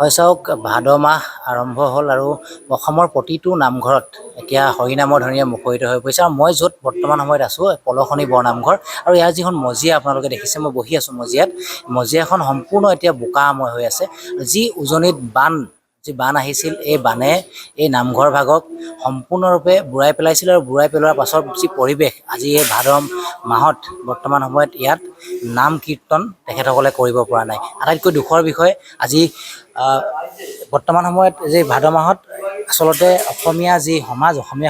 হয় চাওক, ভাদ মাহ আৰম্ভ হ'ল আৰু অসমৰ প্ৰতিটো নামঘৰত এতিয়া হৰিনামৰ ধ্বনিৰে মুখৰিত হৈ পৰিছে। আৰু মই য'ত বৰ্তমান সময়ত আছোঁ, পলসনি বৰনামঘৰ, আৰু ইয়াৰ যিখন মজিয়া আপোনালোকে দেখিছে, মই বহি আছোঁ মজিয়াত। মজিয়াখন সম্পূৰ্ণ এতিয়া বোকাময় হৈ আছে। যি উজনিত যি বান আহিছিল, এই বানে এই নামঘৰ ভাগক সম্পূৰ্ণৰূপে বুৰাই পেলাইছিল। আৰু বুৰাই পেলোৱাৰ পাছত যি পৰিৱেশ, আজি এই ভাদ মাহত বৰ্তমান সময়ত ইয়াত নাম কীৰ্তন তেখেতসকলে কৰিব পৰা নাই। আটাইতকৈ দুখৰ বিষয়, আজি বৰ্তমান সময়ত যে ভাদ মাহত আচলতে অসমীয়া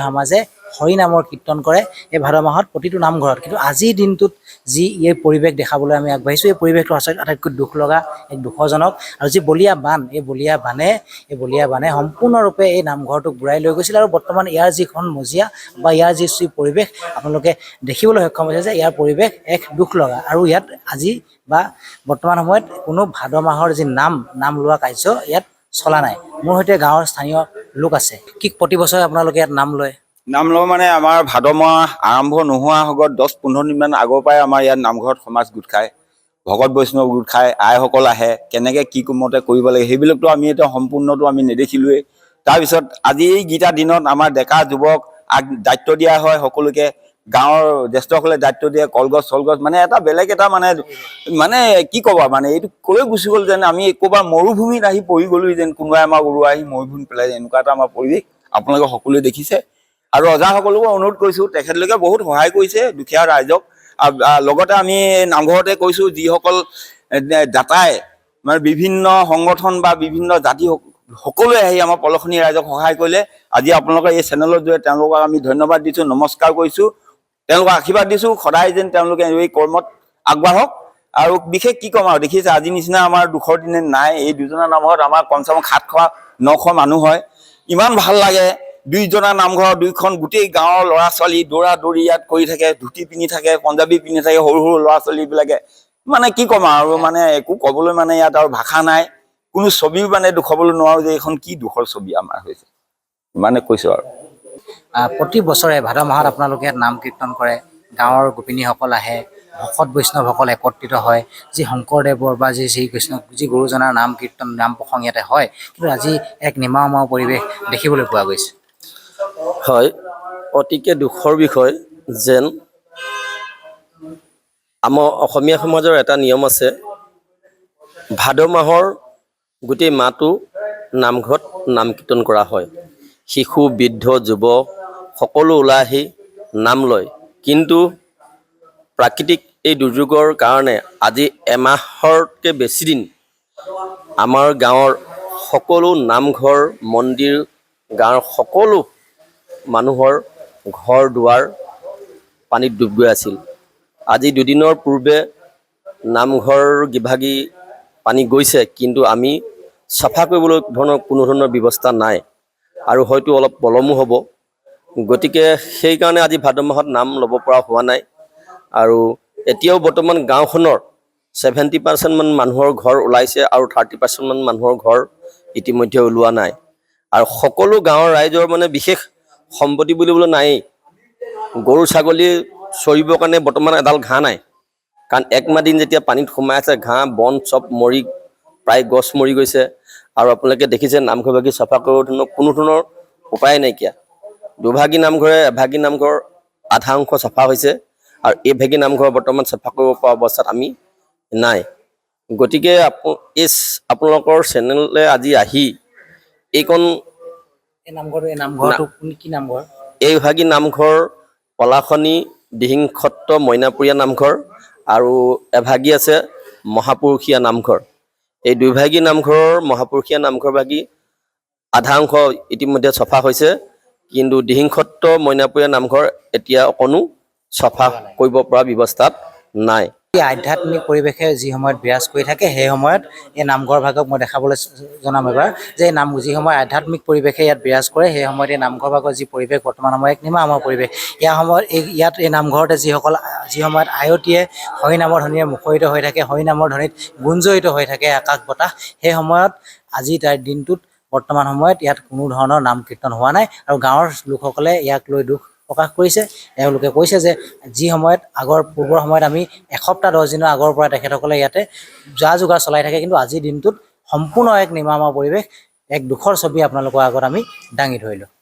সমাজে হৰি নামৰ কীৰ্তন কৰে এই ভাদ মাহত প্ৰতিটো নামঘৰত। কিন্তু আজিৰ দিনটোত যি এই পৰিৱেশ দেখাবলৈ আমি আগবাঢ়িছোঁ, এই পৰিৱেশটো আটাইতকৈ দুখ লগা, এক দুখজনক। আৰু যি বলীয়া বান, এই বলীয়া বানে সম্পূৰ্ণৰূপে এই নামঘৰটোক বুৰাই লৈ গৈছিল। আৰু বৰ্তমান ইয়াৰ যিখন মজিয়া বা ইয়াৰ যি পৰিৱেশ আপোনালোকে দেখিবলৈ সক্ষম হৈছে যে ইয়াৰ পৰিৱেশ এক দুখ লগা। আৰু ইয়াত আজি বা বৰ্তমান সময়ত কোনো ভাদ মাহৰ যি নাম লোৱা কাৰ্য ইয়াত চলা নাই। মোৰ সৈতে গাঁৱৰ স্থানীয় লোক আছে। কি প্ৰতি বছৰে আপোনালোকে ইয়াত নাম লয়? নাম লওঁ মানে আমাৰ ভাদ মাহ আৰম্ভ নোহোৱা আগত 10-15 দিনমান আগৰ পৰাই আমাৰ ইয়াত নামঘৰত সমাজ গোট খায়, ভকত বৈষ্ণৱ গোট খায়, আইসকল আহে, কেনেকৈ কি মতে কৰিব লাগে সেইবিলাকতো আমি এতিয়া সম্পূৰ্ণটো আমি নেদেখিলোৱেই। তাৰপিছত আজি এইকেইটা দিনত আমাৰ ডেকা যুৱক দায়িত্ব দিয়া হয় সকলোকে। গাঁৱৰ জ্যেষ্ঠসকলে দায়িত্ব দিয়ে, কলগছ মানে এটা বেলেগ এটা মানে কি ক'বা, মানে এইটো কৈ গুচি গ'ল যেন আমি ক'ৰবাৰ মৰুভূমিত আহি পৰি গ'লো, যেন কোনোবাই আমাক উৰুৱাই আহি মৰুভূমিত পেলাই, এনেকুৱা এটা আমাৰ পৰিৱেশ আপোনালোকে সকলোৱে দেখিছে। আৰু ৰজাসকলকো অনুৰোধ কৰিছোঁ, তেখেতলোকে বহুত সহায় কৰিছে দুখীয়া ৰাইজক। লগতে আমি নামঘৰতে কৈছোঁ, যিসকল দাতাই মানে বিভিন্ন সংগঠন বা বিভিন্ন জাতি সকলোৱে আহি আমাৰ পলসনি ৰাইজক সহায় কৰিলে। আজি আপোনালোকৰ এই চেনেলৰ জৰিয়তে তেওঁলোকক আমি ধন্যবাদ দিছোঁ, নমস্কাৰ কৰিছোঁ, তেওঁলোকক আশীৰ্বাদ দিছোঁ, সদায় যেন তেওঁলোকে এই কৰ্মত আগবাঢ়ক। আৰু বিশেষ কি ক'ম আৰু, দেখিছে আজি নিচিনা আমাৰ দুখৰ দিনে নাই। এই দুজনা নামঘৰত আমাৰ কমচে কম 700-900 মানুহ হয়। ইমান ভাল লাগে। দুইজনা নামঘৰ, দুইখন গোটেই গাঁৱৰ ল'ৰা ছোৱালী দৌৰা দৌৰি ইয়াত কৰি থাকে, ধুতি পিন্ধি থাকে, পঞ্জাবী পিন্ধি থাকে, সৰু সৰু ল'ৰা ছোৱালীবিলাকে। মানে কি ক'ম আৰু, মানে একো ক'বলৈ মানে ইয়াত আৰু ভাষা নাই। কোনো ছবিও মানে দেখুৱাবলৈ নোৱাৰো যে এইখন কি দুখৰ ছবি আমাৰ হৈছে, ইমানে কৈছোঁ আৰু। প্ৰতি বছৰে ভাদ মাহত আপোনালোকে ইয়াত নাম কীৰ্তন কৰে, গাঁৱৰ গোপিনীসকল আহে, ভকত বৈষ্ণৱসকল একত্ৰিত হয়, যি শংকৰদেৱৰ বা যি শ্ৰীকৃষ্ণ যি গুৰুজনাৰ নাম কীৰ্তন নাম প্ৰসংগ ইয়াতে হয়। কিন্তু আজি এক নিমাও পৰিৱেশ দেখিবলৈ পোৱা গৈছে। হয়, অতিকে দুখৰ বিষয় যেন আমাৰ অসমীয়া সমাজৰ এটা নিয়ম আছে, ভাদ মাহৰ গোটেই মাহটো নামঘৰত নাম কীৰ্তন কৰা হয়। শিশু, বৃদ্ধ, যুৱ সকলো ওলাই আহি নাম লয়। কিন্তু প্ৰাকৃতিক এই দুৰ্যোগৰ কাৰণে আজি এমাহতকৈ বেছি দিন আমাৰ গাঁৱৰ সকলো নামঘৰ, মন্দিৰ, গাঁৱৰ সকলো মানুহৰ ঘৰ দুৱাৰ পানীত ডুব গৈ আছিল। আজি দুদিনৰ পূৰ্বে নামঘৰ গিভাগি পানী গৈছে, কিন্তু আমি চাফা কৰিবলৈ কোনো ধৰণৰ ব্যৱস্থা নাই, আৰু হয়তো অলপ পলমো হ'ব। গতিকে সেইকাৰণে আজি ভাদ মাহত নাম ল'ব পৰা হোৱা নাই। আৰু এতিয়াও বৰ্তমান গাঁওখনৰ 70% মান মানুহৰ ঘৰ ওলাইছে, আৰু 30% মান মানুহৰ ঘৰ ইতিমধ্যে ওলোৱা নাই। আৰু সকলো গাঁৱৰ ৰাইজৰ মানে বিশেষ সম্পত্তি বুলিবলৈ নায়েই। গৰু ছাগলী চৰিবৰ কাৰণে বৰ্তমান এডাল ঘাঁহ নাই, কাৰণ একমাহ দিন যেতিয়া পানীত সোমাই আছে, ঘাঁহ বন চব মৰি প্ৰায় গছ মৰি গৈছে। আৰু আপোনালোকে দেখিছে নামঘৰভাগি চাফা কৰিব কোনো ধৰণৰ উপায় নাইকিয়া। দুভাগী নামঘৰে এভাগী নামঘৰ আধা অংশ চাফা হৈছে, আৰু এইভাগী নামঘৰ বৰ্তমান চাফা কৰিব পৰা অৱস্থাত আমি নাই। গতিকে আপোনালোকৰ চেনেললৈ আজি আহি এইকণ নামঘৰটো কি নামঘৰ? এইভাগী নামঘৰ পলাশনি দিহিং সত্ৰ মইনাপুৰীয়া নামঘৰ, আৰু এভাগী আছে মহাপুৰুষীয়া নামঘৰ। এই দুইভাগী নামঘৰৰ মহাপুৰুষীয়া নামঘৰভাগী আধা অংশ ইতিমধ্যে চফা হৈছে, কিন্তু দিহিং সত্ৰ মইনাপুৰীয়া নামঘৰ এতিয়া অকণো চফা কৰিব পৰা ব্যৱস্থাত নাই। আধ্যাত্মিক পৰিৱেশে যি সময়ত বিৰাজ কৰি থাকে, সেই সময়ত এই নামঘৰ ভাগক মই দেখাবলৈ জনাম এবাৰ যে যি সময় আধ্যাত্মিক পৰিৱেশে ইয়াত বিৰাজ কৰে, সেই সময়ত এই নামঘৰ ভাগৰ যি পৰিৱেশ বৰ্তমান সময়ত এক নিমাও পৰিৱেশ। ইয়াত এই নামঘৰতে যি সময়ত আয়তীয়ে হৰিনামৰ ধ্বনিৰে মুখৰিত হৈ থাকে, হৰিনামৰ ধ্বনিত গুঞ্জৰিত হৈ থাকে আকাশ বতাহ, সেই সময়ত আজি তাৰ দিনটোত বৰ্তমান সময়ত ইয়াত কোনো ধৰণৰ নাম কীৰ্তন হোৱা নাই। আৰু গাঁৱৰ লোকসকলে ইয়াক লৈ দুখ প্ৰকাশ কৰিছে। তেওঁলোকে কৈছে যে যি সময়ত পূৰ্বৰ সময়ত আমি 1 সপ্তাহ 10 দিনৰ আগৰ পৰা তেখেতসকলে ইয়াতে যা যোগাৰ চলাই থাকে, কিন্তু আজিৰ দিনটোত সম্পূৰ্ণ এক নিমামা পৰিৱেশ, এক দুখৰ ছবি আপোনালোকৰ আগত আমি দাঙি ধৰিলোঁ।